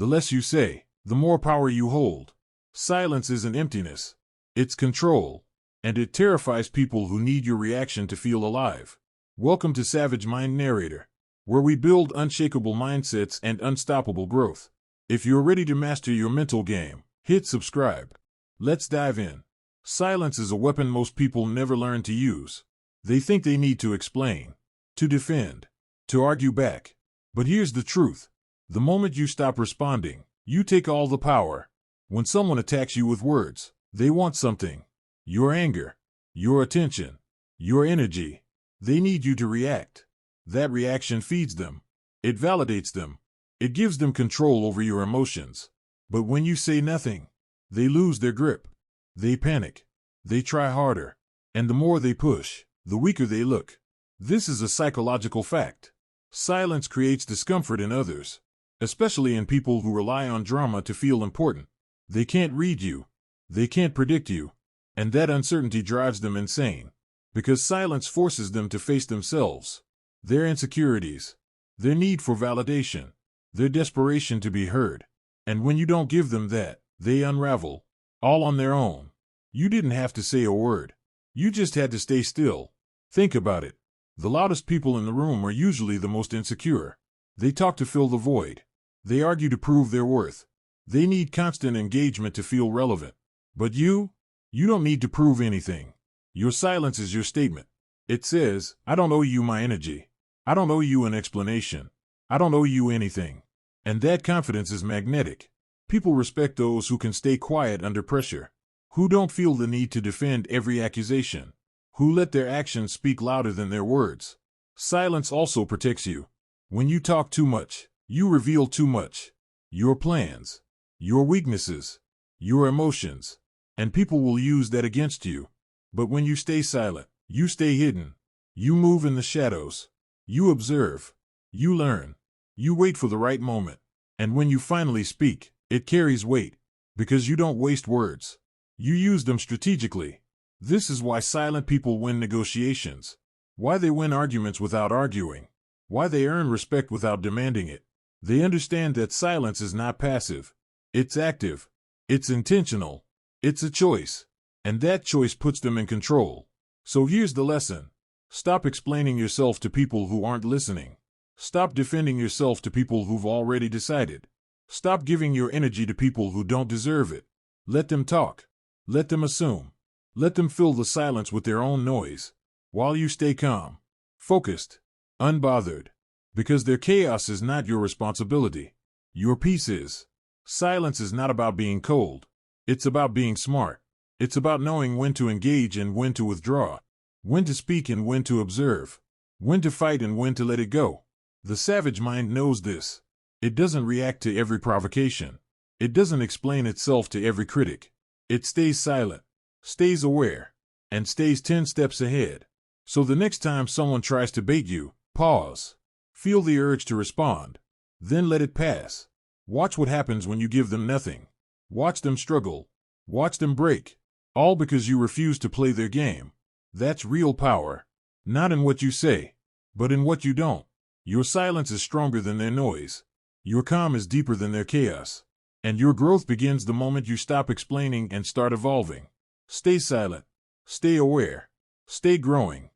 The less you say, the more power you hold. Silence isn't emptiness. It's control. And it terrifies people who need your reaction to feel alive. Welcome to Savage Mind Narrator, where we build unshakable mindsets and unstoppable growth. If you're ready to master your mental game, hit subscribe. Let's dive in. Silence is a weapon most people never learn to use. They think they need to explain, to defend, to argue back. But here's the truth. The moment you stop responding, you take all the power. When someone attacks you with words, they want something. Your anger, your attention, your energy. They need you to react. That reaction feeds them. It validates them. It gives them control over your emotions. But when you say nothing, they lose their grip. They panic. They try harder. And the more they push, the weaker they look. This is a psychological fact. Silence creates discomfort in others, especially in people who rely on drama to feel important. They can't read you. They can't predict you. And that uncertainty drives them insane. Because silence forces them to face themselves, their insecurities, their need for validation, their desperation to be heard. And when you don't give them that, they unravel, all on their own. You didn't have to say a word. You just had to stay still. Think about it. The loudest people in the room are usually the most insecure. They talk to fill the void. They argue to prove their worth. They need constant engagement to feel relevant. But you don't need to prove anything. Your silence is your statement. It says, I don't owe you my energy. I don't owe you an explanation. I don't owe you anything. And that confidence is magnetic. People respect those who can stay quiet under pressure, who don't feel the need to defend every accusation, who let their actions speak louder than their words. Silence also protects you. When you talk too much, you reveal too much. Your plans, your weaknesses, your emotions, and people will use that against you. But when you stay silent, you stay hidden. You move in the shadows. You observe. You learn. You wait for the right moment. And when you finally speak, it carries weight, because you don't waste words. You use them strategically. This is why silent people win negotiations, why they win arguments without arguing, why they earn respect without demanding it. They understand that silence is not passive. It's active. It's intentional. It's a choice. And that choice puts them in control. So here's the lesson. Stop explaining yourself to people who aren't listening. Stop defending yourself to people who've already decided. Stop giving your energy to people who don't deserve it. Let them talk. Let them assume. Let them fill the silence with their own noise, while you stay calm, focused, unbothered. Because their chaos is not your responsibility. Your peace is. Silence is not about being cold. It's about being smart. It's about knowing when to engage and when to withdraw, when to speak and when to observe, when to fight and when to let it go. The savage mind knows this. It doesn't react to every provocation. It doesn't explain itself to every critic. It stays silent, stays aware, and stays 10 steps ahead. So the next time someone tries to bait you, pause. Feel the urge to respond. Then let it pass. Watch what happens when you give them nothing. Watch them struggle. Watch them break. All because you refuse to play their game. That's real power. Not in what you say, but in what you don't. Your silence is stronger than their noise. Your calm is deeper than their chaos. And your growth begins the moment you stop explaining and start evolving. Stay silent. Stay aware. Stay growing.